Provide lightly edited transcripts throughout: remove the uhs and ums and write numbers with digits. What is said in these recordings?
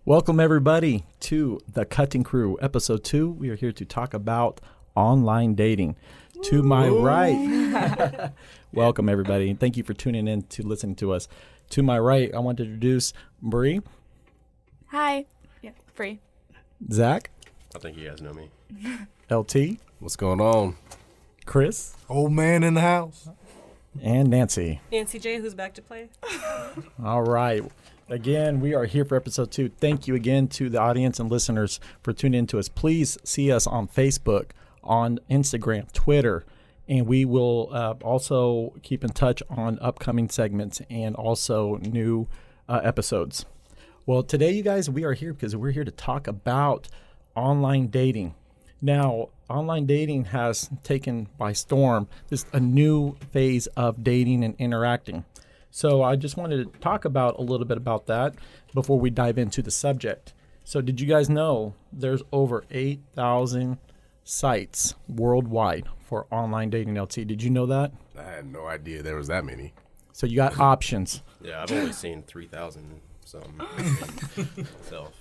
Welcome, everybody, to the Kuttin Krew, Episode 2. We are here to talk about online dating. To my right, welcome, everybody. Thank you for tuning in to listening to us. To my right, I want to introduce Bree. Hi. Yeah, Bree. Zach. I think you guys know me. LT. What's going on? Chris. Old man in the house. And Nancy. Nancy J, who's back to play. All right. Again, we are here for episode 2. Thank you again to the audience and listeners for tuning in to us. Please see us on Facebook, on Instagram, Twitter, and we will also keep in touch on upcoming segments and also new episodes. Well, today, you guys, we are here because we're here to talk about online dating. Now, online dating has taken by storm a new phase of dating and interacting. So I just wanted to talk about a little bit about that before we dive into the subject. So did you guys know there's over 8,000 sites worldwide for online dating, LT? Did you know that? I had no idea there was that many. So you got options. Yeah, I've only seen 3,000 some myself.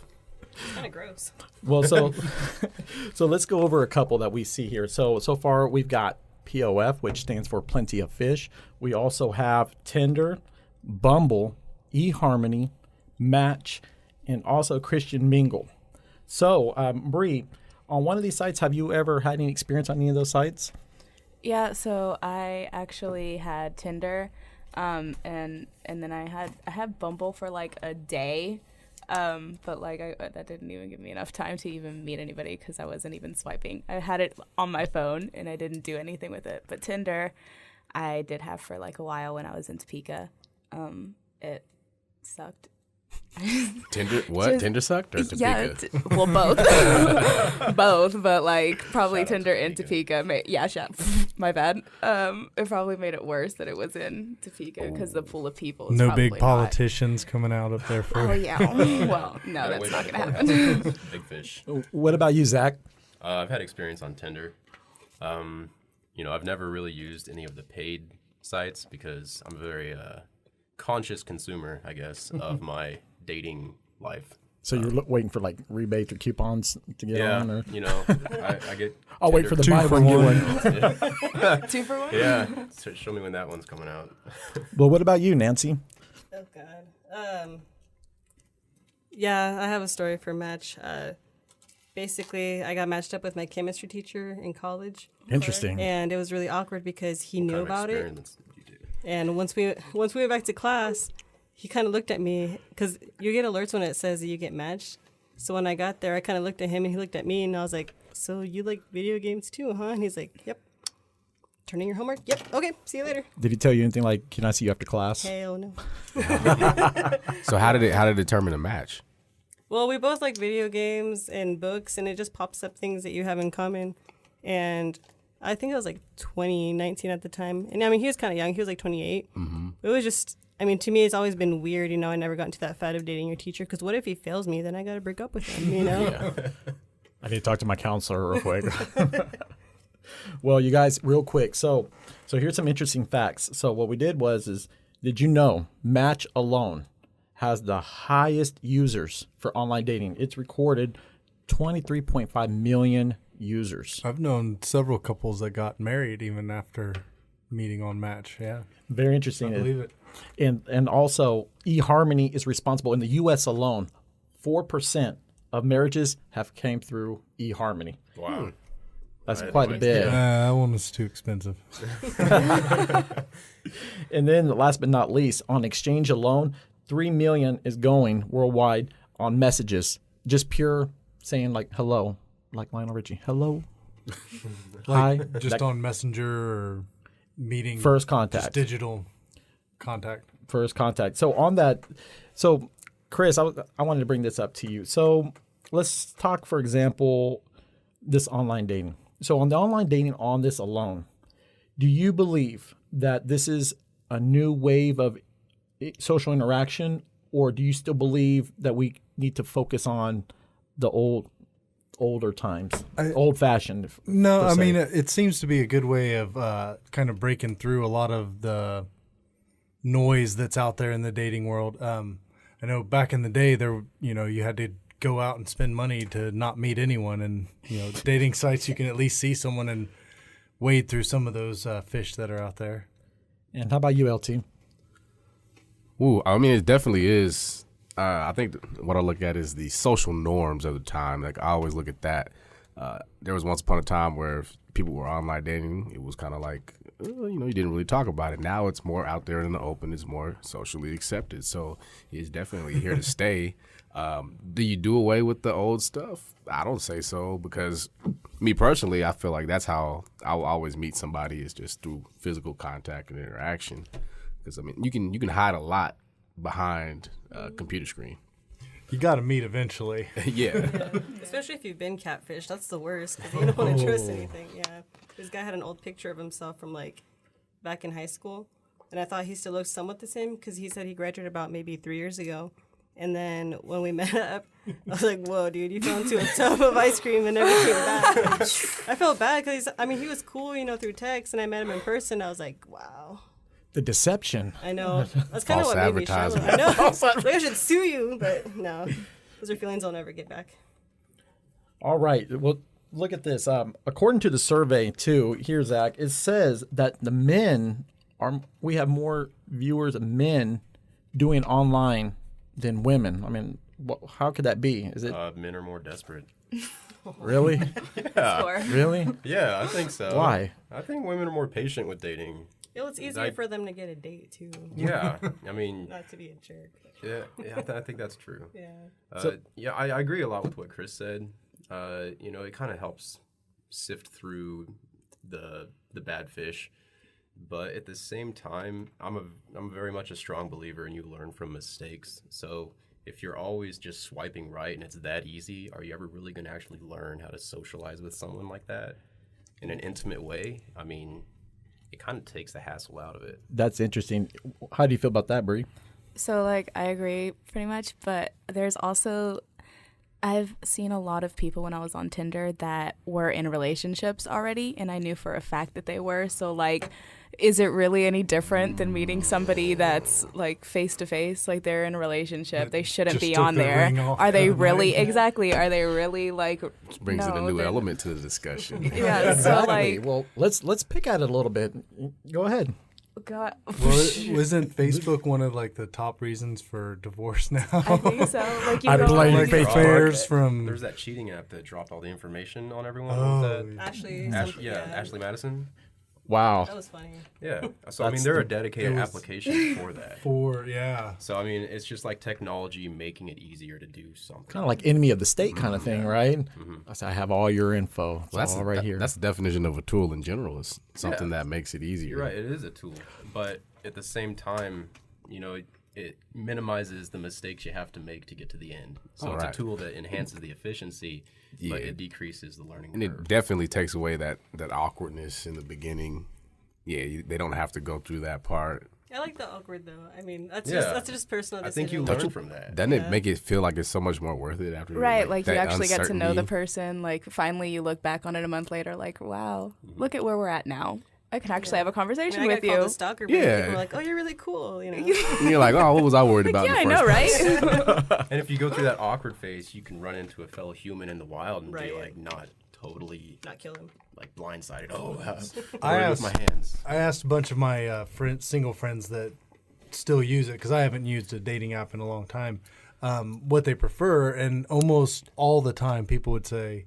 Kind of gross. Well, so let's go over a couple that we see here. So far we've got POF, which stands for Plenty of Fish. We also have Tinder, Bumble, eHarmony, Match, and also Christian Mingle. So, Bree, on one of these sites, have you ever had any experience on any of those sites? Yeah, so I actually had Tinder, and then I had Bumble for like a day. But like that didn't even give me enough time to even meet anybody because I wasn't even swiping. I had it on my phone and I didn't do anything with it. But Tinder, I did have for like a while when I was in Topeka. It sucked. Tinder? What? Tinder sucked or Topeka? Yeah, well, both. Both, but like probably Tinder in Topeka. My bad. It probably made it worse that it was in Topeka because the pool of people is No probably big politicians coming out up there for Oh, yeah. Well, no, that's not going to happen. Big fish. What about you, Zach? I've had experience on Tinder. I've never really used any of the paid sites because I'm a very conscious consumer, I guess, of my dating life. So you're waiting for like rebates or coupons to get on? Or? I get I'll wait for the buy one, get one. 2 for 1? Yeah, so show me when that one's coming out. Well, what about you, Nancy? Oh, God. Yeah, I have a story for Match. Basically, I got matched up with my chemistry teacher in college. Interesting. And it was really awkward because he knew about it. Did you do? And once we went back to class, he kind of looked at me because you get alerts when it says that you get matched. So when I got there, I kind of looked at him and he looked at me and I was like, "So you like video games too, huh?" And he's like, "Yep." "Turning your homework?" "Yep." "Okay, see you later." Did he tell you anything like, "Can I see you after class"? Hell no. So how did it determine a match? Well, we both like video games and books, and it just pops up things that you have in common. And I think I was like 19 at the time. And I mean, he was kind of young. He was like 28. Mm-hmm. It was just, I mean, to me, it's always been weird. I never got into that fad of dating your teacher because what if he fails me? Then I got to break up with him, Yeah. I need to talk to my counselor real quick. Well, you guys, real quick. So here's some interesting facts. So what we did did you know Match alone has the highest users for online dating? It's recorded 23.5 million users. I've known several couples that got married even after meeting on Match. Yeah. Very interesting. I believe it. And also, eHarmony is responsible in the U.S. alone. 4% of marriages have came through eHarmony. Wow. That's quite a bit. That one was too expensive. And then, last but not least, on Exchange alone, 3 million is going worldwide on messages. Just pure saying like hello, like Lionel Richie. Hello. Hi. Just on Messenger or meeting. First contact. Just digital contact. First contact. So on that, Chris, I wanted to bring this up to you. So let's talk, for example, this online dating. So on the online dating on this alone, do you believe that this is a new wave of social interaction, or do you still believe that we need to focus on the older times, old-fashioned? No, I mean, it seems to be a good way of kind of breaking through a lot of the noise that's out there in the dating world. I know back in the day there, you had to go out and spend money to not meet anyone, and dating sites you can at least see someone and wade through some of those fish that are out there. And how about you, LT? Ooh, I mean, it definitely is. I think what I look at is the social norms of the time. Like, I always look at that. There was once upon a time where if people were online dating, it was kind of like, you didn't really talk about it. Now it's more out there in the open. It's more socially accepted. So it's definitely here to stay. Do you do away with the old stuff? I don't say so, because me personally, I feel like that's how I'll always meet somebody, is just through physical contact and interaction. Because, I mean, you can hide a lot behind a computer screen. You got to meet eventually. Yeah. Especially if you've been catfished. That's the worst, because you don't want to trust anything. Yeah. This guy had an old picture of himself from, like, back in high school. And I thought he still looked somewhat the same, because he said he graduated about maybe 3 years ago. And then when we met up, I was like, whoa, dude, you fell into a tub of ice cream and never came back. Like, I felt bad because, he was cool, through text, and I met him in person. I was like, wow. The deception. I know. That's kind of what made me shallow. I know. Like, I should sue you, but no. Those are feelings I'll never get back. All right. Well, look at this. According to the survey, too, here, Zach, it says that we have more viewers of men doing online than women. I mean, how could that be? Is it Men are more desperate. really? Yeah. Really? Yeah, I think so. Why? I think women are more patient with dating. It's easier for them to get a date, too. Yeah, I mean, Not to be a jerk. yeah, I think that's true. Yeah. I agree a lot with what Chris said. It kind of helps sift through the bad fish, but at the same time, I'm very much a strong believer in you learn from mistakes. So if you're always just swiping right and it's that easy, are you ever really going to actually learn how to socialize with someone like that in an intimate way? I mean, it kind of takes the hassle out of it. That's interesting. How do you feel about that, Bree? So, like, I agree pretty much, but there's also, I've seen a lot of people when I was on Tinder that were in relationships already, and I knew for a fact that they were. So, like, is it really any different than meeting somebody that's, like, face-to-face? Like, they're in a relationship. They shouldn't be on there. Are they really, exactly, are they really, like, Which brings in a new element to the discussion. Yeah, so, like, Well, let's pick at it a little bit. Go ahead. God. Well, wasn't Facebook one of like the top reasons for divorce now? I think so. Like, you I go blame on- like Facebook. affairs from. There's that cheating app that dropped all the information on everyone. Oh, What was that? Ashley. Ashley Madison. Wow. That was funny. Yeah. So I mean, there are dedicated applications for that. Yeah. So I mean, it's just like technology making it easier to do something. Kind of like enemy of the state kind of thing, right? I have all your info. It's Well, all right here. That's the definition of a tool in general. It's something that makes it easier. You're right. It is a tool, but at the same time, it minimizes the mistakes you have to make to get to the end. So it's Right. a tool that enhances the efficiency, but Yeah. it decreases the learning And curve. it definitely takes away that awkwardness in the beginning. Yeah, they don't have to go through that part. I like the awkward though. I mean, that's Yeah. just personal. I think you decision. learn from that. Doesn't it make it feel like it's so much more worth it after? Right, like you that actually get to know the uncertainty? person. Like, finally you look back on it a month later, like, wow, look at where we're at now. I can actually have a conversation I with got called you. a stalker, but Yeah. people were like, "Oh, you're really cool," And you're like, oh, what was I worried about? Yeah, I in the know, first right? And if you go through that awkward phase, you can run into a fellow human in the wild and Right. be like not totally Not kill him. like blindsided. Oh, I I with my hands. I asked a bunch of my single friends that still use it, because I haven't used a dating app in a long time, what they prefer, and almost all the time people would say,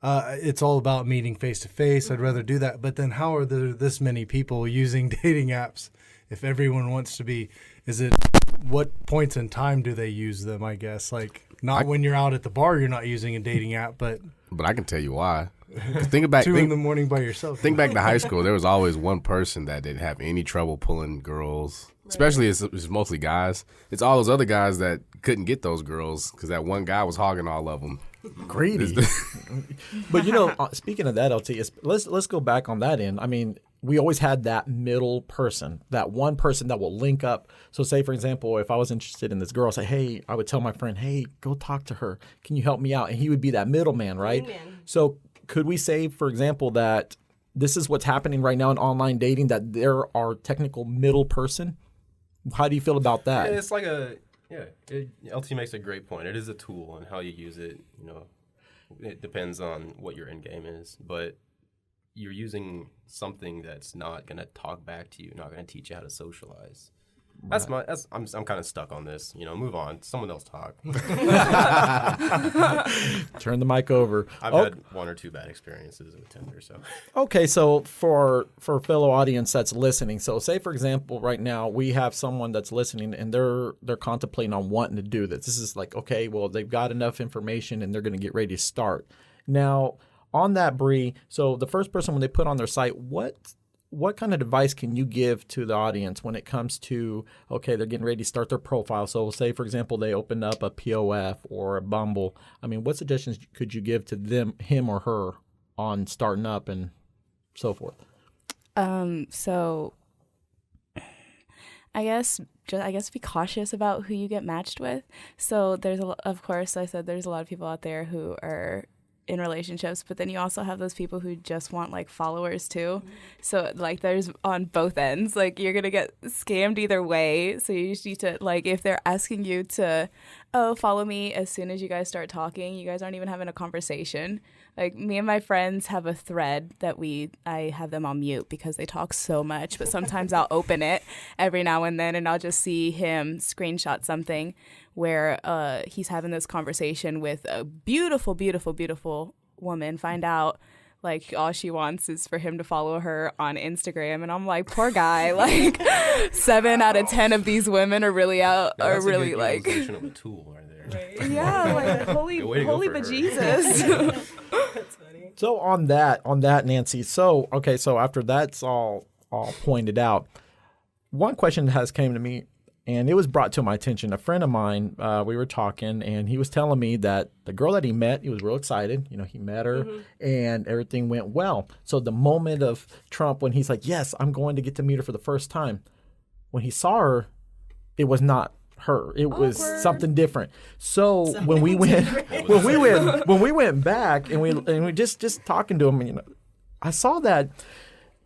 it's all about meeting face to face. I'd rather do that. But then how are there this many people using dating apps if everyone wants to be? Is it what points in time do they use them? I guess like not when you're out at the bar, you're not using a dating app, but But I can tell you why. 'Cause think back. 2 in the morning by yourself. Think back to high school. There was always one person that didn't have any trouble pulling girls, especially it's mostly guys. It's all those other guys that couldn't get those girls because that one guy was hogging all of them. Greedy. But speaking of that, LT, let's go back on that end. I mean, we always had that middle person, that one person that will link up. So say, for example, if I was interested in this girl, say, hey, I would tell my friend, hey, go talk to her. Can you help me out? And he would be that middleman, right? Wingman. So could we say, for example, that this is what's happening right now in online dating, that there are technical middle person? How do you feel about that? Yeah, it's like LT makes a great point. It is a tool, and how you use it, it depends on what your end game is. But you're using something that's not going to talk back to you, not going to teach you how to socialize. I'm kind of stuck on this. Move on. Someone else talk. Turn the mic over. I've had one or two bad experiences with Tinder. So okay, so for fellow audience that's listening, so say for example, right now we have someone that's listening and they're contemplating on wanting to do this. This is like, okay, well they've got enough information and they're going to get ready to start. Now on that, Bree, so the first person when they put on their site, what kind of advice can you give to the audience when it comes to, okay, they're getting ready to start their profile? So say, for example, they opened up a POF or a Bumble. I mean, what suggestions could you give to him or her on starting up and so forth? So I guess be cautious about who you get matched with. So of course, I said there's a lot of people out there who are in relationships, but then you also have those people who just want like followers too. So like there's on both ends, like you're gonna get scammed either way. So you just need to, like, if they're asking you to follow me, as soon as you guys start talking, you guys aren't even having a conversation. Like me and my friends have a thread that I have them on mute because they talk so much, but sometimes I'll open it every now and then and I'll just see him screenshot something where he's having this conversation with a beautiful, beautiful, beautiful woman, find out like all she wants is for him to follow her on Instagram. And I'm like, poor guy, like 7 out of 10 of these women are really That's a really good like, utilization of a tool right there. yeah, like holy bejesus. That's funny. So on that, Nancy. So okay, so after that's all pointed out, one question has came to me, and it was brought to my attention. A friend of mine, we were talking, and he was telling me that the girl that he met, he was real excited. He met her, and everything went well. So the moment of Trump, when he's like, "Yes, I'm going to get to meet her for the first time," when he saw her, it was not her. It was something different. So when we went back and we just talking to him, I saw that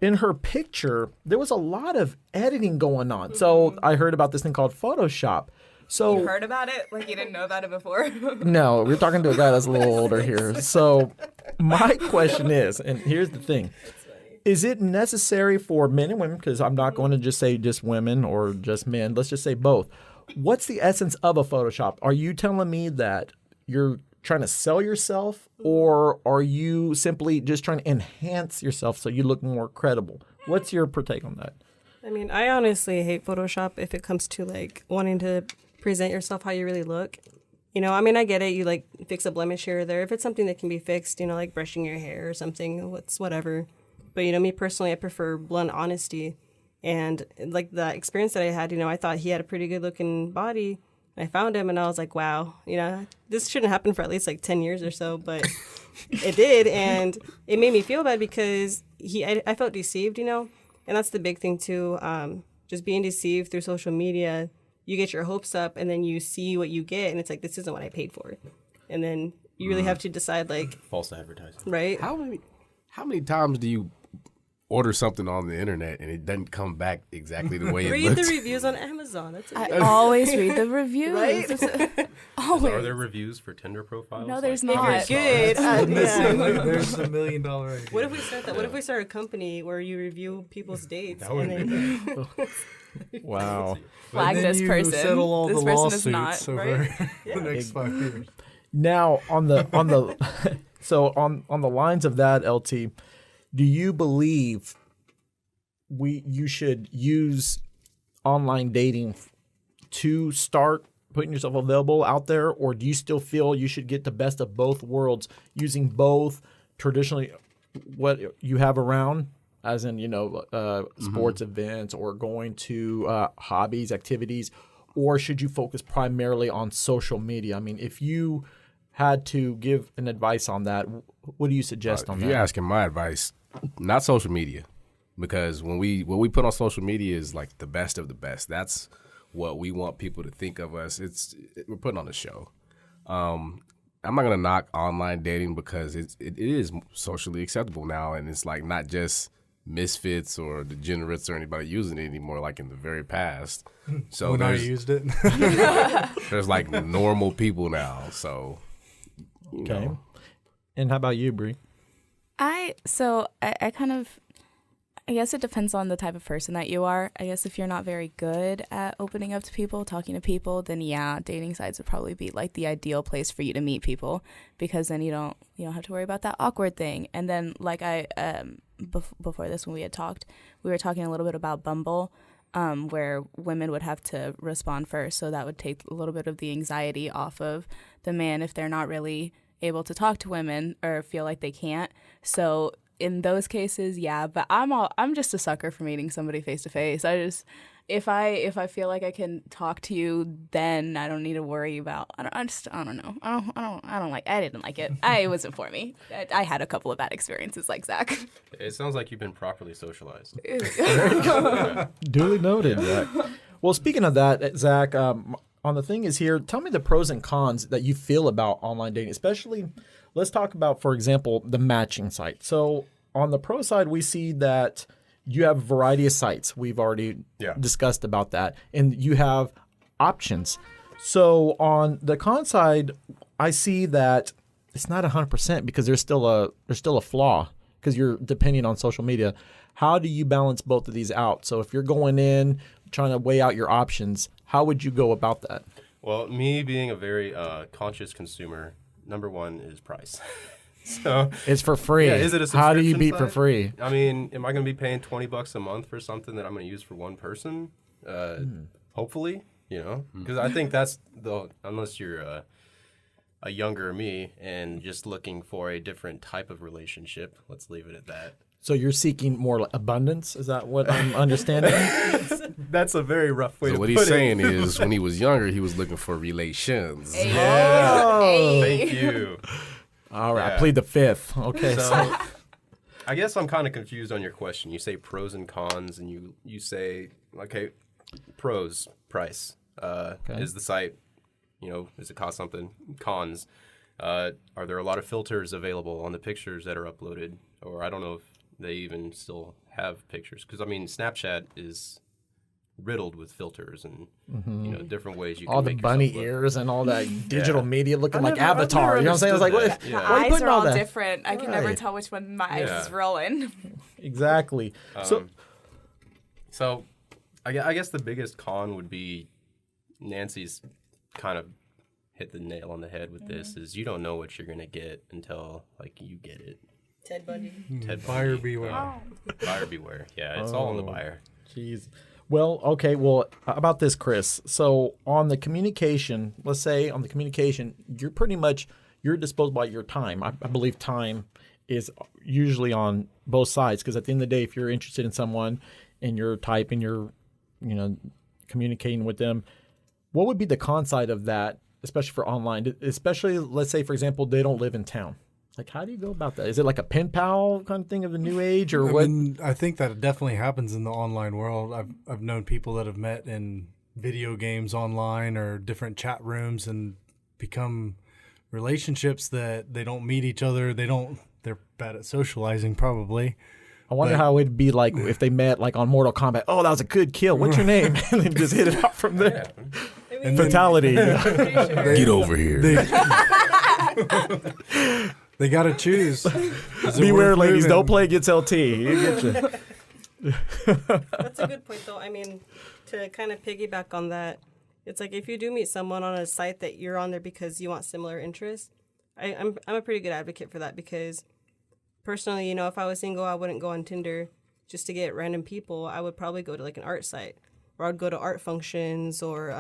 in her picture there was a lot of editing going on. So I heard about this thing called Photoshop. So You heard about it? Like you didn't know about it before? no, we're talking to a guy that's a little older here. So my question is, and here's the thing. Is it necessary for men and women, because I'm not going to just say just women or just men, let's just say both. What's the essence of a Photoshop? Are you telling me that you're trying to sell yourself, or are you simply just trying to enhance yourself so you look more credible? What's your take on that? I mean, I honestly hate Photoshop if it comes to like wanting to present yourself how you really look. I mean, I get it. You like fix a blemish here or there. If it's something that can be fixed, like brushing your hair or something, whatever. But, me personally, I prefer blunt honesty. And like the experience that I had, I thought he had a pretty good looking body. I found him and I was like, wow, this shouldn't happen for at least like 10 years or so, but it did. And it made me feel bad because I felt deceived, and that's the big thing too. Just being deceived through social media, you get your hopes up and then you see what you get and it's like, this isn't what I paid for. And then you really have to decide like False advertising. Right. How many times do you order something on the internet and it doesn't come back exactly the way it Read looks? the reviews on Amazon. That's I always read the reviews. Right? Always. Are there reviews for Tinder profiles? No, there's Like, not. Good. Like, Yeah. there's $1 million idea. What if we start that? What if we start a company where you review people's dates? That would and be then, Wow. Flag And then this you person. settle all This the person is lawsuits not, over right? the next 5 years. Now on the so on the lines of that, LT, do you believe you should use online dating to start putting yourself available out there, or do you still feel you should get the best of both worlds using both traditionally what you have around, as in sports events or going to hobbies, activities, or should you focus primarily on social media? I mean, if you had to give an advice on that, what do you suggest on If that? you're asking my advice, not social media, because what we put on social media is like the best of the best. That's what we want people to think of us. We're putting on a show. I'm not gonna knock online dating because it is socially acceptable now, and it's like not just misfits or degenerates or anybody using it anymore, like in the very past. So When I used it. there's like normal people now. So, you Okay. know. And how about you, Bree? I kind of, I guess it depends on the type of person that you are. I guess if you're not very good at opening up to people, talking to people, then yeah, dating sites would probably be like the ideal place for you to meet people, because then you don't have to worry about that awkward thing. And then like before this, when we had talked, we were talking a little bit about Bumble, where women would have to respond first, so that would take a little bit of the anxiety off of the man if they're not really able to talk to women or feel like they can't. So in those cases, yeah, but I'm just a sucker for meeting somebody face to face. I just, if I feel like I can talk to you, then I don't need to worry about. I don't know. I didn't like it. It wasn't for me. I had a couple of bad experiences like Zach. It sounds like you've been properly socialized. Duly noted. Zach. Well, speaking of that, Zach, on the thing is here, tell me the pros and cons that you feel about online dating, especially, let's talk about, for example, the matching site. So on the pro side, we see that you have a variety of sites. We've already discussed about that. And you have options. So on the con side, I see that it's not 100% because there's still a flaw because you're depending on social media. How do you balance both of these out? So if you're going in, trying to weigh out your options, how would you go about that? Well, me being a very conscious consumer, number one is price. So it's for free. Yeah, is it a subscription How do you beat for site? free? I mean, am I going to be paying $20 a month for something that I'm going to use for one person? Hopefully, because I think that's unless you're a younger me and just looking for a different type of relationship. Let's leave it at that. So you're seeking more abundance? Is that what I'm understanding? That's a very rough way So to what put he's it. saying is, when he was younger, he was looking for relations. Thank you. All right, I Yeah. plead the fifth. Okay. So I guess I'm kind of confused on your question. You say pros and cons, and you say, okay, pros, price. Is the site, does it cost something? Cons, are there a lot of filters available on the pictures that are uploaded? Or I don't know if they even still have pictures. Because, I mean, Snapchat is riddled with filters and, different ways you can all the make bunny yourself look. ears and all that digital media looking I like never- I've Avatar. never You know what I'm saying? I was like, understood what? that. Why are you Eyes putting are all all that? different. I can never Right. tell which one my eyes Yeah. is rolling. Exactly. So I guess the biggest con would be Nancy's kind of hit the nail on the head with this is you don't know what you're going to get until, you get it. Ted Bundy. Ted Buyer Bundy. beware. Buyer beware. Yeah, it's all in the buyer. Jeez. Well, okay. Well, how about this, Chris? So on the communication, let's say on the communication, you're disposed by your time. I believe time is usually on both sides because at the end of the day, if you're interested in someone and you're typing, you're, communicating with them, what would be the con side of that, especially for online? Especially, let's say, for example, they don't live in town. Like, how do you go about that? Is it like a pen pal kind of thing of the new age, or what? I think that definitely happens in the online world. I've known people that have met in video games online or different chat rooms and become relationships that they don't meet each other. They're bad at socializing probably. I wonder how it'd be like if they met like on Mortal Kombat. Oh, that was a good kill. What's your name? And then just hit it out from there. And Fatality. Get over here. They got to choose. Is it Beware, worth ladies. moving? Don't play against LT. He'll get you. That's a good point, though. I mean, to kind of piggyback on that, it's like if you do meet someone on a site that you're on there because you want similar interests, I'm a pretty good advocate for that because personally, if I was single, I wouldn't go on Tinder just to get random people. I would probably go to like an art site or I'd go to art functions or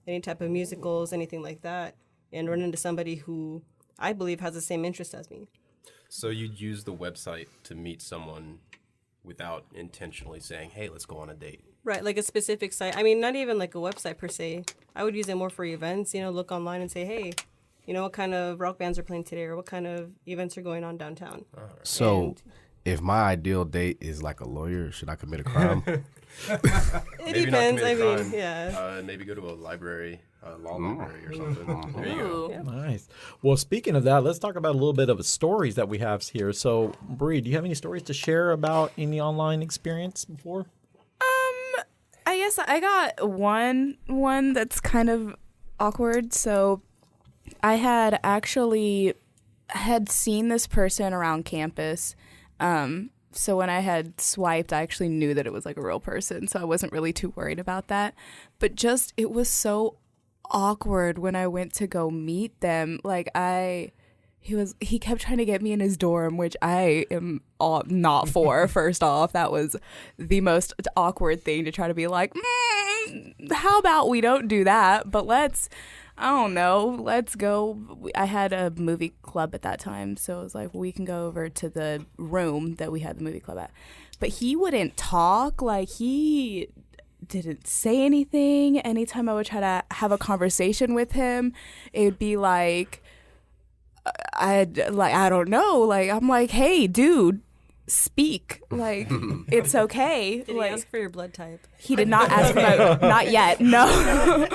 any type of musicals, anything like that, and run into somebody who I believe has the same interest as me. So you'd use the website to meet someone without intentionally saying, hey, let's go on a date. Right, like a specific site. I mean, not even like a website per se. I would use it more for events, look online and say, hey, what kind of rock bands are playing today or what kind of events are going on downtown. So, if my ideal date is like a lawyer, should I commit a crime? It Maybe not depends. commit a I mean, crime. yeah. Maybe go to a library. law library or something. There you go. Ooh. Nice. Well, speaking of that, let's talk about a little bit of the stories that we have here. So, Bree, do you have any stories to share about any online experience before? I guess I got one that's kind of awkward. So I had actually seen this person around campus. So when I had swiped, I actually knew that it was like a real person. So I wasn't really too worried about that. But just it was so awkward when I went to go meet them. Like he kept trying to get me in his dorm, which I am not for. First off, that was the most awkward thing to try to be like, how about we don't do that, but let's go. I had a movie club at that time, so it was like, we can go over to the room that we had the movie club at. But he wouldn't talk. Like, he didn't say anything. Anytime I would try to have a conversation with him, it would be like, I don't know. Like, I'm like, hey, dude, speak. Like, it's okay. Did like, he ask for your blood type? he did not ask for my, not yet. No,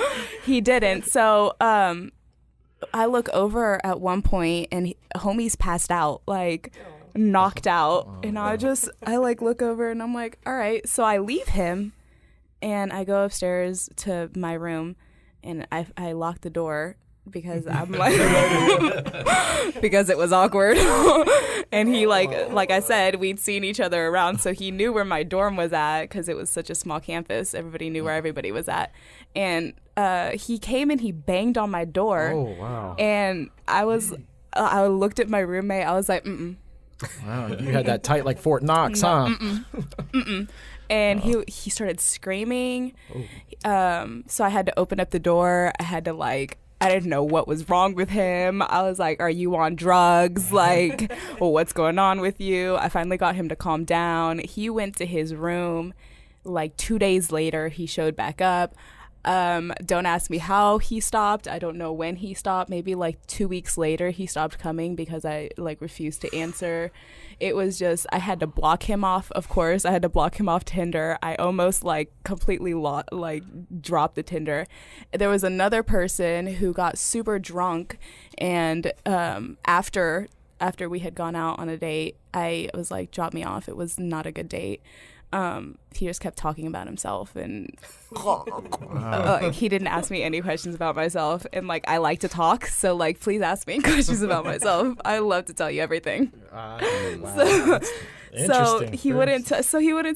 he didn't. So, I look over at one point and homie's passed out, like knocked out. And I like look over and I'm like, all right. So I leave him and I go upstairs to my room and I lock the door because I'm like, because it was awkward. And he like I said, we'd seen each other around, so he knew where my dorm was at because it was such a small campus. Everybody knew where everybody was at. And he came and he banged on my door. Oh, wow. And I looked at my roommate. I was like, Wow, you had that tight like Fort Knox, huh? And he started screaming. So I had to open up the door. I didn't know what was wrong with him. I was like, are you on drugs? Like, well, what's going on with you? I finally got him to calm down. He went to his room. Like 2 days later, he showed back up. Don't ask me how he stopped. I don't know when he stopped. Maybe like 2 weeks later, he stopped coming because I like refused to answer. It was just, I had to block him off. Of course, I had to block him off Tinder. I almost like completely dropped the Tinder. There was another person who got super drunk, and after we had gone out on a date, I was like, drop me off. It was not a good date. He just kept talking about himself, and he didn't ask me any questions about myself. And like, I like to talk, so like, please ask me questions about myself. I love to tell you everything. So he wouldn't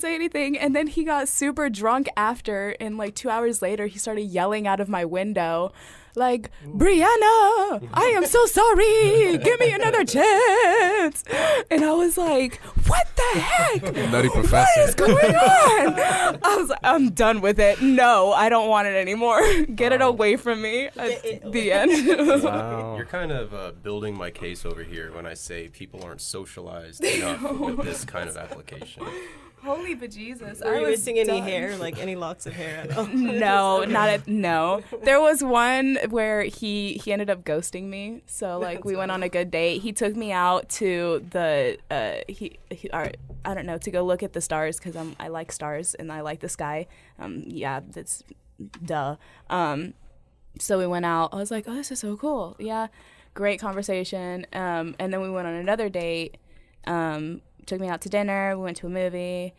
say anything, and then he got super drunk after, and like 2 hours later, he started yelling out of my window, like, Brianna, I am so sorry. Give me another chance. And I was like, what the heck? Nutty Professor. What is going on? I was like, I'm done with it. No, I don't want it anymore. Get it away from me. The end. Wow. You're kind of building my case over here when I say people aren't socialized enough with this kind of application. Holy bejesus. Were I you was missing any done. hair, like any locks of hair at all? No. There was one where he ended up ghosting me. So like we went on a good date. He took me out to the I don't know, to go look at the stars because I like stars and I like the sky. Yeah, that's duh. So we went out. I was like, oh, this is so cool. Yeah, great conversation. And then we went on another date. Took me out to dinner. We went to a movie.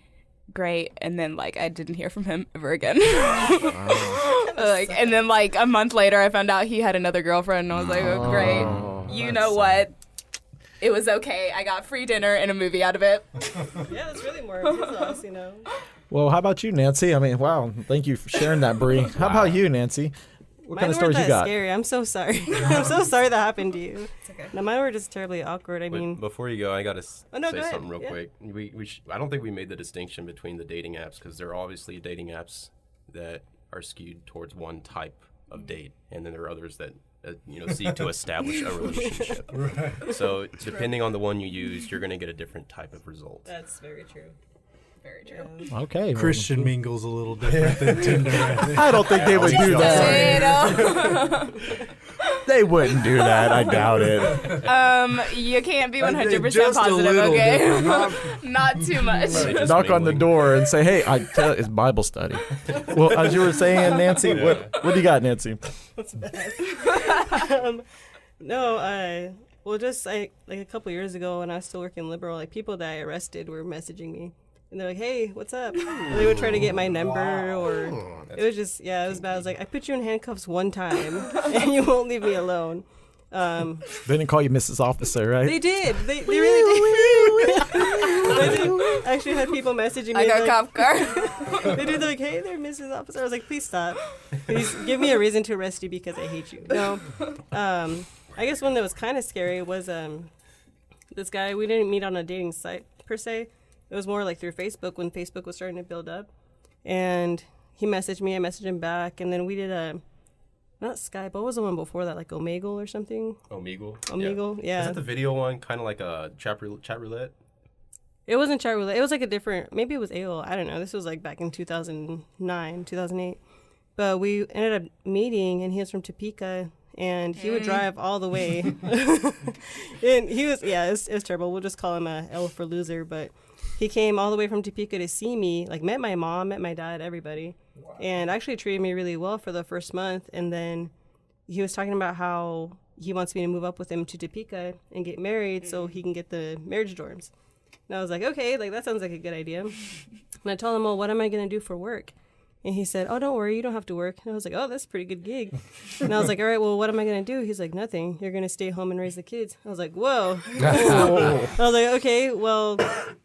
Great. And then like I didn't hear from him ever again. And then like a month later, I found out he had another girlfriend, and I was like, oh, great. You know what? It was okay. I got free dinner and a movie out of it. Yeah, that's really more of his loss, you know. Well, how about you, Nancy? I mean, wow. Thank you for sharing that, Bree. How about you, Nancy? What kind of stories you got? Scary. I'm so sorry. I'm so sorry that happened to you. It's okay. No, mine were just terribly awkward. I mean, Before you go, I gotta say go ahead. something real Yeah. quick. I don't think we made the distinction between the dating apps because there are obviously dating apps that are skewed towards one type of date, and then there are others that seek to establish a relationship. Right. So depending on the one you use, you're gonna get a different type of result. that's very true. Very true. Okay. Christian mingle's a little different than Tinder. I think. I don't think they would do that. Potato. They wouldn't do that. I doubt it. You can't be I think 100% just a positive, little okay? different, Not too much. They just Knock on the mingling. door and say, "Hey, it's Bible study." Well, as you were saying, Nancy, what do you got, Nancy? No, well, just like a couple years ago when I was still working liberal, like people that I arrested were messaging me. And they're like, "Hey, what's up?" And they would try to get my number, or it was just, it was bad. I was like, "I put you in handcuffs one time, and you won't leave me alone." They didn't call you Mrs. Officer, right? They did. They really did. They did. I actually had people messaging me. I got like, cop car. they did. They're like, "Hey there, Mrs. Officer." I was like, "Please stop. Please give me a reason to arrest you because I hate you." No. I guess one that was kind of scary was this guy. We didn't meet on a dating site per se. It was more like through Facebook when Facebook was starting to build up. And he messaged me. I messaged him back. And then we did not Skype. What was the one before that? Like Omegle or something? Omegle. Omegle, Is yeah. that the video one? Kind of like a chat roulette? It wasn't chat roulette. It was like a different, maybe it was AOL. I don't know. This was like back in 2009, 2008. But we ended up meeting, and he was from Topeka, and he would drive all the way. And he was, it was terrible. We'll just call him a L for loser. But he came all the way from Topeka to see me, like met my mom, met my dad, everybody. Wow. And actually treated me really well for the first month. And then he was talking about how he wants me to move up with him to Topeka and get married so he can get the marriage dorms. And I was like, okay, like that sounds like a good idea. And I told him, well, what am I going to do for work? And he said, oh, don't worry, you don't have to work. And I was like, oh, that's a pretty good gig. And I was like, all right, well, what am I going to do? He's like, nothing. You're going to stay home and raise the kids. I was like, whoa. I was like, okay, well,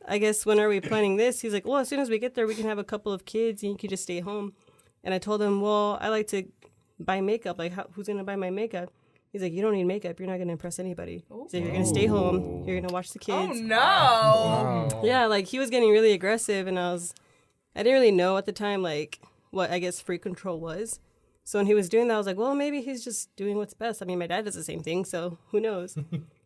I guess when are we planning this? He's like, well, as soon as we get there, we can have a couple of kids and you can just stay home. And I told him, well, I like to buy makeup. Like, who's going to buy my makeup? He's like, you don't need makeup. You're not going to impress anybody. So you're going to stay home. You're going to watch the kids. Oh, no. Yeah, like he was getting really aggressive, and I didn't really know at the time, like, what I guess free control was. So when he was doing that, I was like, well, maybe he's just doing what's best. I mean, my dad does the same thing, so who knows?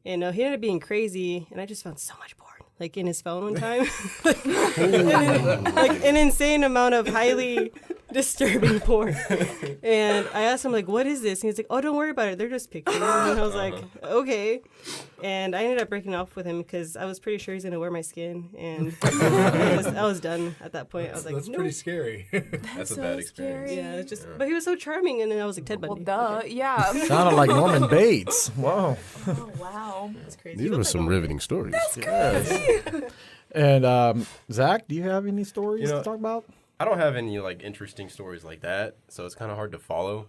And he ended up being crazy, and I just found so much porn, like in his phone one time. Like an insane amount of highly disturbing porn. And I asked him, like, what is this? And he's like, oh, don't worry about it. They're just pictures. And I was like, okay. And I ended up breaking off with him because I was pretty sure he's going to wear my skin. And I was done at that point. I was like, That's nope. pretty scary. That's a bad experience. Yeah, it's just, but he was so charming, and then I was like, Ted Well, Bundy. duh. Yeah. Sounded like Norman Bates. Whoa. Oh, wow. That's crazy. These were some riveting stories. And Zach, do you have any stories You know- to talk about? I don't have any like interesting stories like that, so it's kind of hard to follow.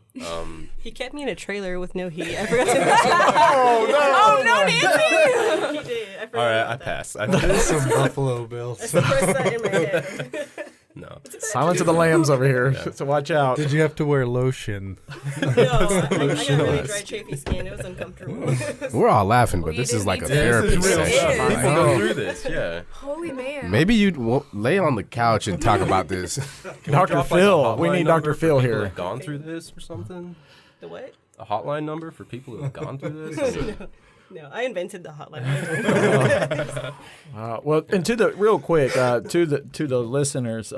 He kept me in a trailer with no heat. I forgot to mention. Oh, no, Nancy. He did. I forgot All right, about I that. pass. There's some Buffalo Bills. I suppressed that in my head. No. Silence of the Lambs over here, so watch out. Did you have to wear lotion? No, I got really dry, chafy skin. It was uncomfortable. We're all laughing, but you this is didn't like need a to- therapy This is real session. stuff. People go through this, yeah. Holy man. Maybe you'd lay on the couch and talk about this. Dr. Drop, like, a Phil. We hotline need number Dr. for Phil people who here. have gone through this or something? The what? A hotline number for people who have gone through this? No, I invented the hotline. Well, and to the real quick to the listeners,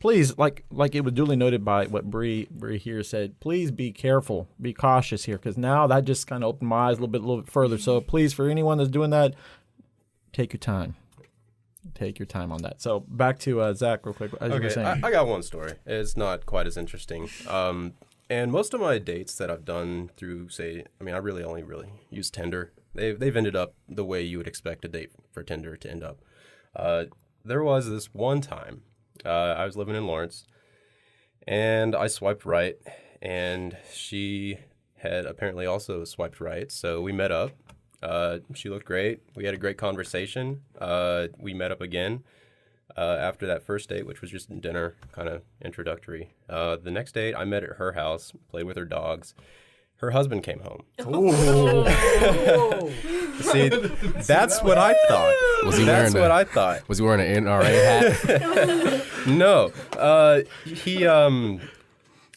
please, like it was duly noted by what Bree here said. Please be careful, be cautious here, because now that just kind of opened my eyes a little bit further. So please, for anyone that's doing that, take your time. Take your time on that. So back to Zach, real quick. As you were Okay, saying, I got one story. It's not quite as interesting. And most of my dates that I've done through, I really only use Tinder. They've ended up the way you would expect a date for Tinder to end up. There was this one time I was living in Lawrence, and I swiped right, and she had apparently also swiped right. So we met up. She looked great. We had a great conversation. We met up again after that first date, which was just dinner, kind of introductory. The next date, I met at her house, played with her dogs. Her husband came home. See, that's what I thought. Was he That's wearing what a- I thought. Was he wearing an NRA hat? No,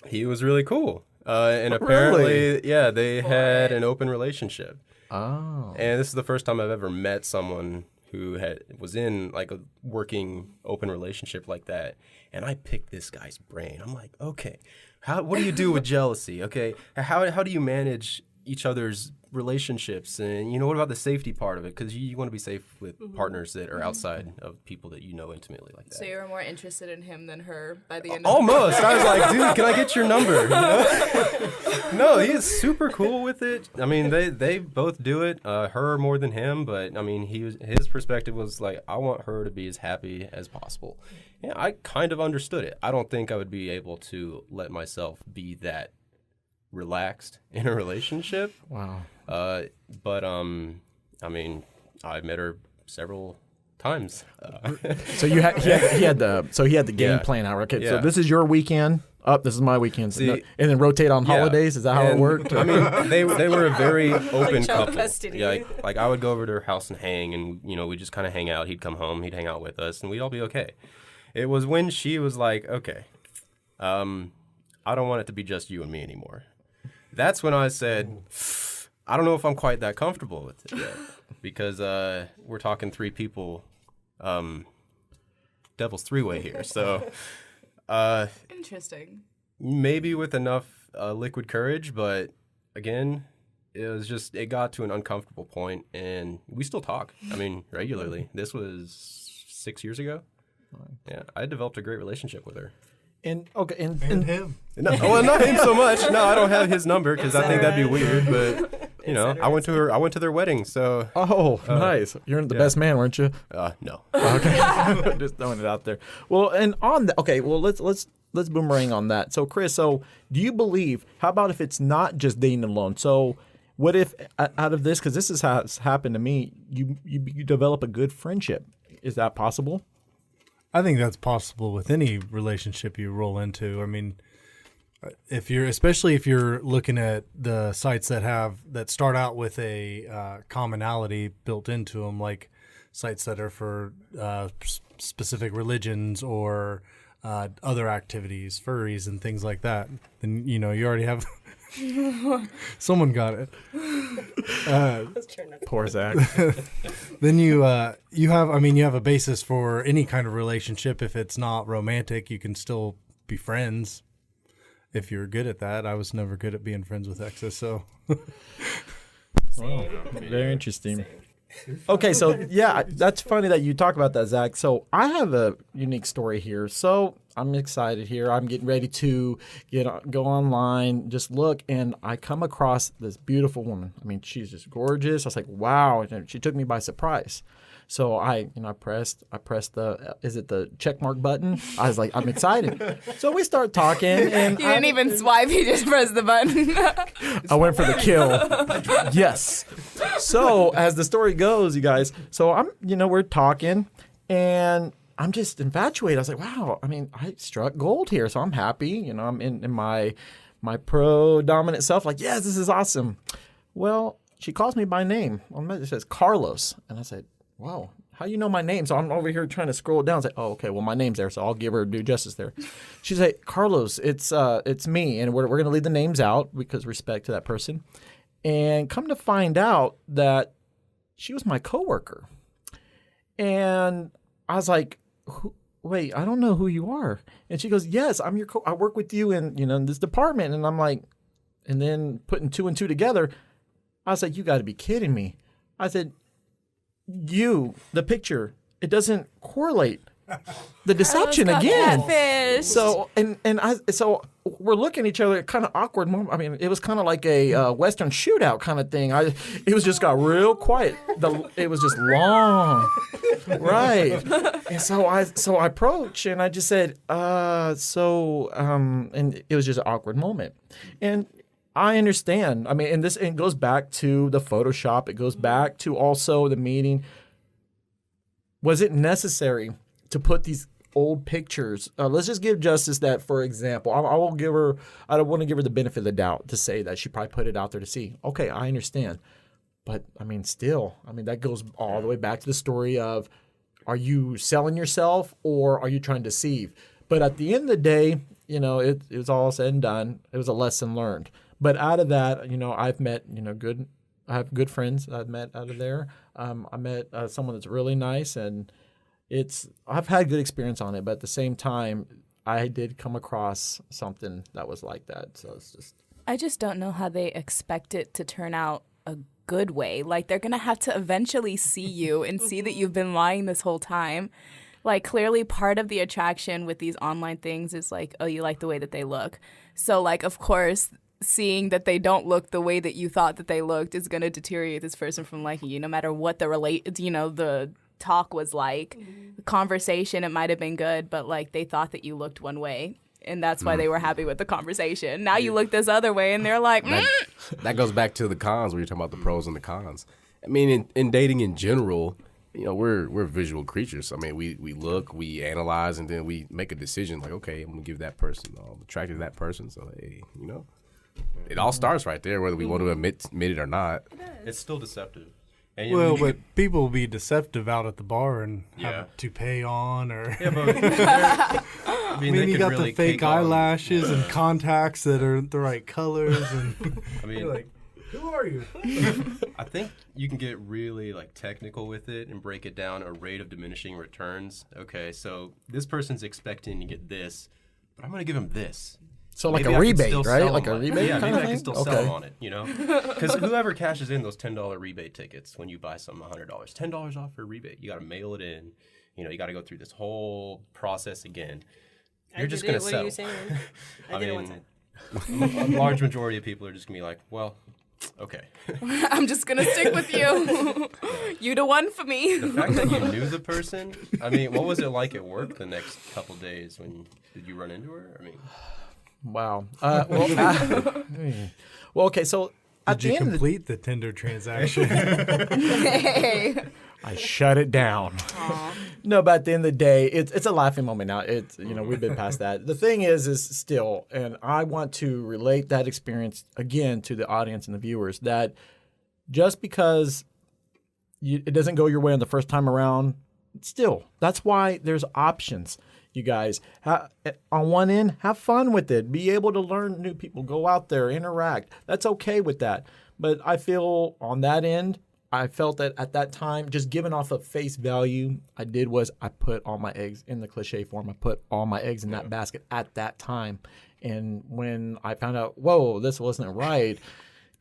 he was really cool, and apparently, yeah, they had an open relationship. oh, And this is the first time I've ever met someone who was in like a working open relationship like that. And I picked this guy's brain. I'm like, okay, what do you do with jealousy? Okay, how do you manage each other's relationships, and what about the safety part of it? Because you want to be safe with partners that are outside of people that you know intimately like that. So you were more interested in him than her by the end. Almost. I was like, dude, can I get your number? No, he is super cool with it. I mean, they both do it. Her more than him, but I mean, his perspective was like, I want her to be as happy as possible. Yeah, I kind of understood it. I don't think I would be able to let myself be that relaxed in a relationship. Wow. But I mean, I met her several times. So he had the game Yeah. plan out. Okay, so Yeah. this is your weekend. This is my weekend. See, and then rotate on holidays. Is that how it And, worked? I mean, they were a very open child couple. custody. Yeah, like I would go over to her house and hang, and we just kind of hang out. He'd come home, he'd hang out with us, and we'd all be okay. It was when she was like, okay, I don't want it to be just you and me anymore. That's when I said, I don't know if I'm quite that comfortable with it yet, because we're talking 3 people, devil's 3-way here. So Interesting. maybe with enough liquid courage, but again, it got to an uncomfortable point, and we still talk. I mean, regularly. This was 6 years ago. Yeah, I developed a great relationship with her. and And him. No, well, not him so much. No, I don't have his number because I think that'd be weird. But I went to their wedding. So nice. You're the best man, weren't you? no. Okay, just throwing it out there. Well, and on that, okay. Well, let's boomerang on that. So, Chris, do you believe? How about if it's not just dating alone? So, what if out of this, because this is how it's happened to me, you develop a good friendship? Is that possible? I think that's possible with any relationship you roll into. I mean, especially if you're looking at the sites that start out with a commonality built into them, like sites that are for specific religions or other activities, furries and things like that, then you already have someone got it. Poor Zach. Then you have a basis for any kind of relationship. If it's not romantic, you can still be friends if you're good at that. I was never good at being friends with exes, so Very interesting. Okay, so yeah, that's funny that you talk about that, Zach. So I have a unique story here. So I'm excited here. I'm getting ready to go online, just look, and I come across this beautiful woman. I mean, she's just gorgeous. I was like, wow. And she took me by surprise. So I pressed the check mark button. I was like, I'm excited. So we start talking, and You didn't even swipe. You just pressed the button. I went for the kill. Yes. So as the story goes, you guys, so we're talking, and I'm just infatuated. I was like, wow, I mean, I struck gold here, so I'm happy. I'm in my pro-dominant self, like, yes, this is awesome. Well, she calls me by name. It says Carlos. And I said, wow, how do you know my name? So I'm over here trying to scroll down. I say, oh, okay, well, my name's there, so I'll give her due justice there. She said, Carlos, it's me, and we're going to leave the names out because respect to that person. And come to find out that she was my coworker. And I was like, wait, I don't know who you are. And she goes, yes, I'm I work with you in this department. And I'm like, and then putting 2 and 2 together, I was like, you got to be kidding me. I said, the picture, it doesn't correlate. The deception again. Catfish. So so we're looking at each other, kind of awkward moment. I mean, it was kind of like a Western shootout kind of thing. It was just got real quiet. It was just long, right? And so I approached and I just said, and it was just an awkward moment. And I understand. I mean, and it goes back to the Photoshop. It goes back to also the meeting. Was it necessary to put these old pictures? Let's just give Justice that, for example. I don't want to give her the benefit of the doubt to say that she probably put it out there to see. Okay, I understand. But, I mean, still, that goes all the way back to the story of, are you selling yourself or are you trying to deceive? But at the end of the day, it was all said and done. It was a lesson learned. But out of that, I've met, I have good friends I've met out of there. I met someone that's really nice, and I've had good experience on it. But at the same time, I did come across something that was like that. So it's just. I just don't know how they expect it to turn out a good way. Like, they're going to have to eventually see you and see that you've been lying this whole time. Like, clearly part of the attraction with these online things is like, oh, you like the way that they look. So, like, of course, seeing that they don't look the way that you thought that they looked is going to deteriorate this person from liking you, no matter what the talk was like. The conversation, it might have been good, but like they thought that you looked one way, and that's why they were happy with the conversation. Now you look this other way, and they're like, That goes back to the cons when you're talking about the pros and the cons. I mean, in dating in general, we're visual creatures. I mean, we look, we analyze, and then we make a decision like, okay, I'm gonna give that person, I'm attracted to that person, so hey, it all starts right there, whether we want to admit it or not. It's still deceptive. And, But people will be deceptive out at the bar and Yeah. have to pay on, or yeah, but I mean, they you could got really the fake cake on- eyelashes and contacts that aren't the right colors, and I mean, you're like, who are you? I think you can get really like technical with it and break it down a rate of diminishing returns. Okay, so this person's expecting to get this, but I'm going to give him this. So like Maybe a I could rebate, still right? sell Like them a on it. rebate Yeah, kind maybe of I thing? can still sell them on it, Because whoever cashes in those $10 rebate tickets when you buy something $100, $10 off for a rebate, you got to mail it in. You got to go through this whole process again. You're just going to What settle. are you saying? I did it one time. A large majority of people are just going to be like, well, okay. I'm just going to stick with you. You the one for me. The fact that you knew the person, I mean, what was it like at work the next couple days when did you run into her? I mean, Wow. Well, okay. So at Did the you end, complete the Tinder transaction? Hey. I shut it down. No, but at the end of the day, it's a laughing moment now. It's we've been past that. The thing is still, and I want to relate that experience again to the audience and the viewers, that just because it doesn't go your way on the first time around, still, that's why there's options. You guys, on one end, have fun with it. Be able to learn new people. Go out there, interact. That's okay with that. But I feel on that end, I felt that at that time, just giving off of face value, I put all my eggs in the cliche form. I put all my eggs in that basket at that time. And when I found out, whoa, this wasn't right,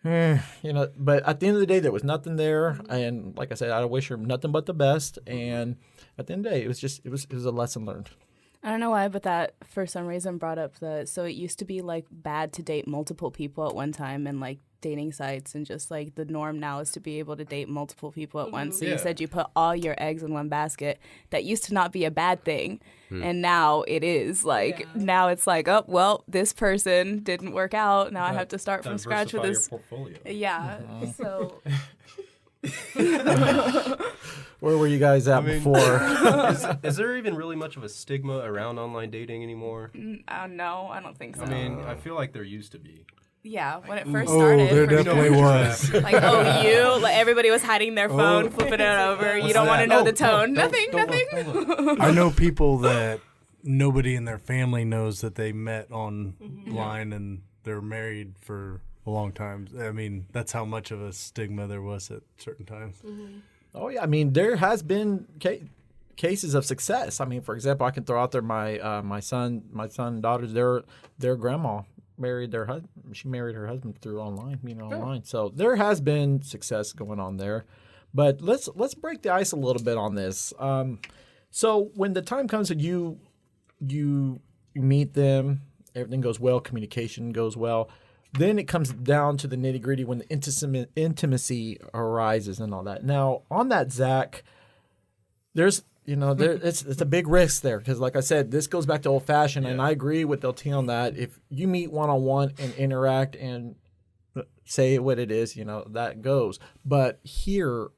but at the end of the day, there was nothing there. And like I said, I wish her nothing but the best. And at the end of the day, it was a lesson learned. I don't know why, but that for some reason brought up so it used to be like bad to date multiple people at one time and like dating sites, and just like the norm now is to be able to date multiple people at once. So you said you put all your eggs in one basket. That used to not be a bad thing. And now it is now it's like, oh, well, this person didn't work out. Now I have to start from scratch with this. Your portfolio. Yeah. So Where were you guys at before? Is there even really much of a stigma around online dating anymore? no, I don't think so. I mean, I feel like there used to be. Yeah, when it first Oh, started. there for definitely sure. was. Like, like everybody was hiding their phone, flipping it over. You don't want to know the tone. Nothing. I know people that nobody in their family knows that they met online and they're married for a long time. I mean, that's how much of a stigma there was at certain times. Oh yeah, I mean there has been cases of success. I mean, for example, I can throw out there my son and daughters. Their grandma married their husband. She married her husband through online, online. So there has been success going on there. But let's break the ice a little bit on this. So when the time comes that you meet them, everything goes well, communication goes well. Then it comes down to the nitty gritty when the intimacy arises and all that. Now, on that, Zach, there's, it's a big risk there because, like I said, this goes back to old fashioned, and I agree with LT on that. If you meet one on one and interact and say what it is, that goes. But here,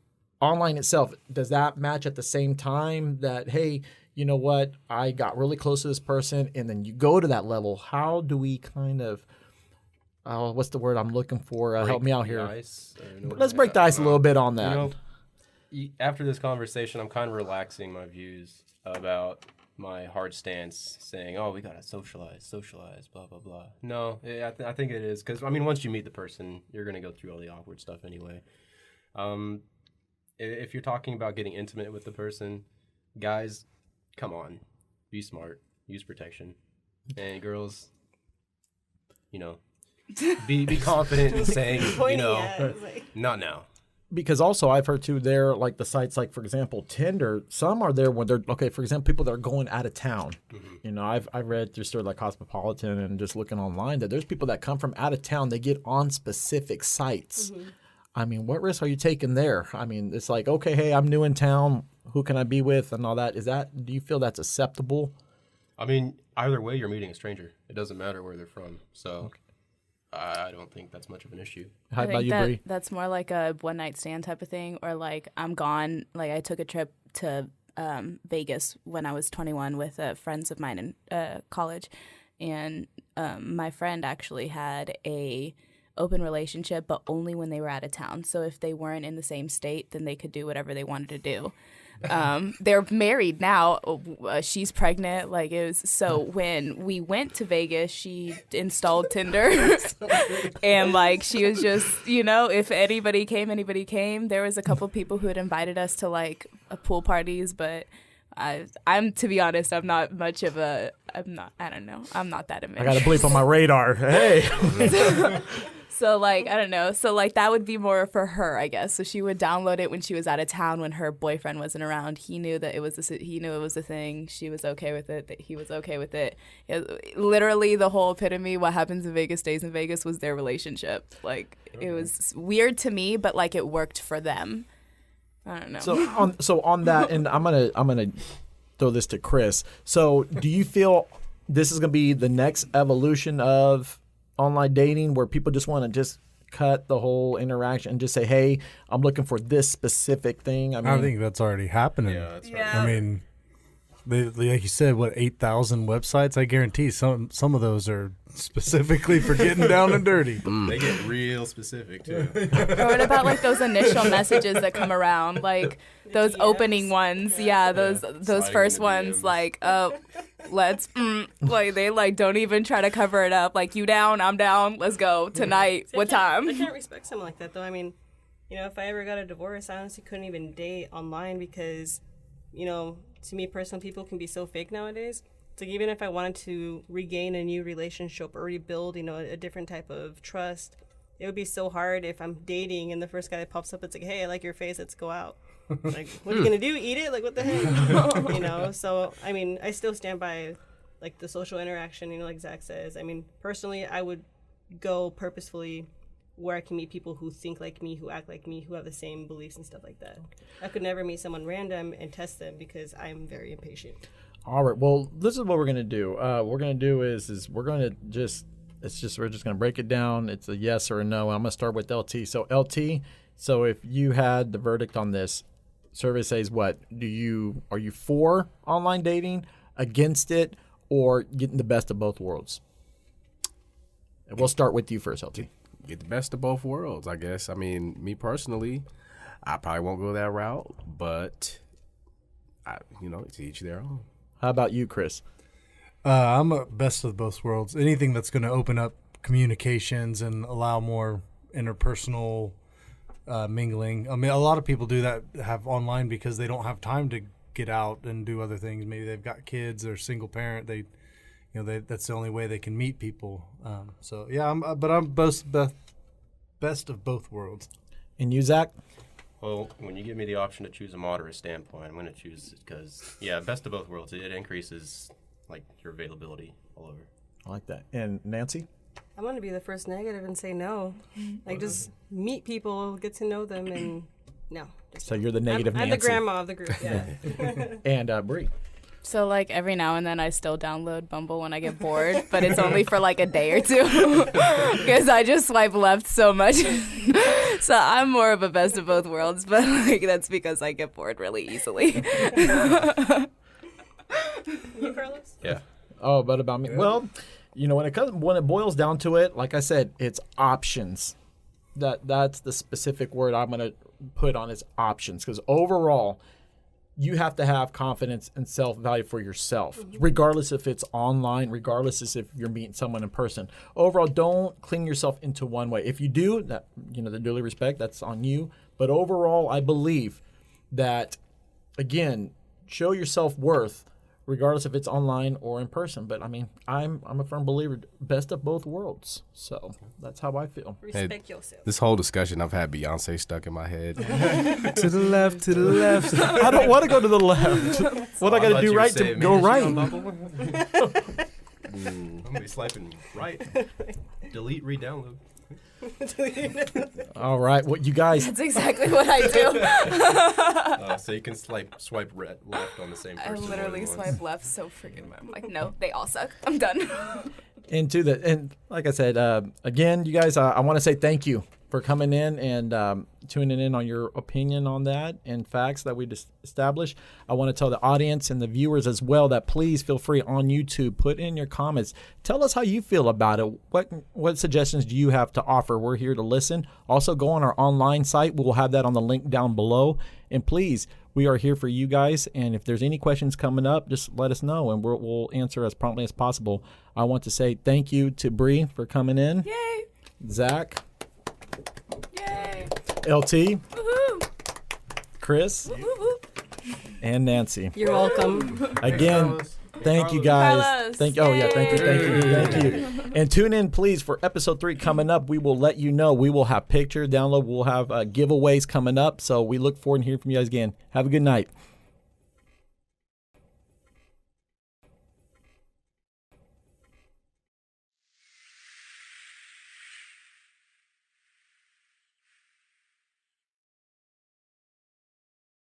online itself, does that match at the same time that, hey, you know what, I got really close to this person, and then you go to that level? How do we kind of what's the word I'm looking for? Help me out here. Let's break the ice a little bit on that. After this conversation, I'm kind of relaxing my views about my hard stance, saying, "Oh, we gotta socialize, blah blah blah." No, I think it is because once you meet the person, you're gonna go through all the awkward stuff anyway. If you're talking about getting intimate with the person, guys, come on, be smart, use protection, and girls, Be confident in saying, Pointing at, it's like, not now. Because also I've heard too, there like the sites like, for example, Tinder, some are there when they're okay, for example, people that are going out of town. You know, I've read through stories like Cosmopolitan and just looking online that there's people that come from out of town, they get on specific sites. I mean, what risk are you taking there? I mean, it's like, okay, hey, I'm new in town, who can I be with and all that. Do you feel that's acceptable? I mean, either way, you're meeting a stranger. It doesn't matter where they're from. So I don't think that's much of an issue. How I about think you, Bree? that's more like a one night stand type of thing, or like I'm gone. Like I took a trip to Vegas when I was 21 with friends of mine in college, and my friend actually had a open relationship, but only when they were out of town. So if they weren't in the same state, then they could do whatever they wanted to do. They're married now. She's pregnant. Like it was. So when we went to Vegas, she installed Tinder, and like she was just, you know, if anybody came. There was a couple people who had invited us to like pool parties, but I'm to be honest, I'm not much of a. I don't know. I'm not that adventurous. I got a bleep on my radar. Hey. So, like, I don't know. So, like, that would be more for her, I guess. So she would download it when she was out of town, when her boyfriend wasn't around. He knew that it was he knew it was a thing. She was okay with it. That he was okay with it. Literally, the whole epitome, what happens in Vegas stays in Vegas, was their relationship. Like, it was weird to me, but, like, it worked for them. I don't know. So on that, and I'm gonna throw this to Chris. So, do you feel this is gonna be the next evolution of online dating, where people just want to just cut the whole interaction and just say, hey, I'm looking for this specific thing? I think that's already happening. Yeah, that's right. Yeah. I mean, like you said, what, 8,000 websites? I guarantee some of those are specifically for getting down and dirty. They get real specific too. Or what about like those initial messages that come around, like those DMs. opening ones? Yeah, those Sliding first the ones, DMs. like let's like they like don't even try to cover it up. Like, you down, I'm down, let's go tonight. See, What I time? can't respect someone like that, though. I mean, you know, if I ever got a divorce, I honestly couldn't even date online because, you know, to me, personal people can be so fake nowadays. So even if I wanted to regain a new relationship or rebuild, you know, a different type of trust, it would be so hard if I'm dating and the first guy that pops up, it's like, hey, I like your face, let's go out. Like, what are you gonna do? Eat it? Like, what the heck? You know. So I mean, I still stand by like the social interaction. You know, like Zach says. I mean, personally, I would go purposefully where I can meet people who think like me, who act like me, who have the same beliefs and stuff like that. I could never meet someone random and test them because I'm very impatient. All right. Well, this is what we're gonna do. What we're gonna do is we're gonna just we're just gonna break it down. It's a yes or a no. I'm gonna start with LT. So LT. So if you had the verdict on this, survey says what? Are you for online dating, against it, or getting the best of both worlds? And we'll start with you first, LT. Get the best of both worlds, I guess. I mean, me personally, I probably won't go that route, but it's each their own. How about you, Chris? I'm a best of both worlds. Anything that's going to open up communications and allow more interpersonal mingling. I mean, a lot of people do that, have online, because they don't have time to get out and do other things. Maybe they've got kids or single parent. That's the only way they can meet people. So yeah, I'm best of both worlds. And you, Zach? Well, when you give me the option to choose a moderate standpoint, I'm going to choose it because, best of both worlds. It increases like your availability all over. I like that. And Nancy? I'm going to be the first negative and say no. Like, just meet people, get to know them, and no. So you're the negative I'm Nancy. the grandma of the group, yeah. And Bree? So, like, every now and then I still download Bumble when I get bored, but it's only for, like, a day or two because I just swipe left so much. So I'm more of a best of both worlds, but, like, that's because I get bored really easily. You, Carlos? Yeah. Oh, but about me? Well, when it boils down to it, like I said, it's options. That's the specific word I'm going to put on is options, because overall, you have to have confidence and self-value for yourself, regardless if it's online, regardless if you're meeting someone in person. Overall, don't cling yourself into one way. If you do, that the duly respect, that's on you. But overall, I believe that, again, show your self-worth regardless if it's online or in person. But I mean, I'm a firm believer, best of both worlds. So that's how I feel. Respect yourself. This whole discussion, I've had Beyonce stuck in my head. To the left, to the left. I don't want to go to the left. What I got to do right to go right? I'm gonna be swiping right. Delete, re-download. All right, what you guys? That's exactly what I do. So you can swipe left on the same I person. literally more than once. swipe left so freaking much. I'm like, no, they all suck. I'm done. And like I said, again, you guys, I want to say thank you for coming in and tuning in on your opinion on that and facts that we just established. I want to tell the audience and the viewers as well that please feel free on YouTube, put in your comments. Tell us how you feel about it. What suggestions do you have to offer? We're here to listen. Also, go on our online site. We'll have that on the link down below. And please, we are here for you guys. And if there's any questions coming up, just let us know and we'll answer as promptly as possible. I want to say thank you to Bree for coming in. Yay. Zach. Yay. LT, Woohoo. Chris, Woo-hoo. and Nancy. You're welcome. Again, thank you guys. Carlos. Thank you. And tune in, please, for episode 3 coming up. We will let you know. We will have picture download. We'll have giveaways coming up. So we look forward to hearing from you guys again. Have a good night.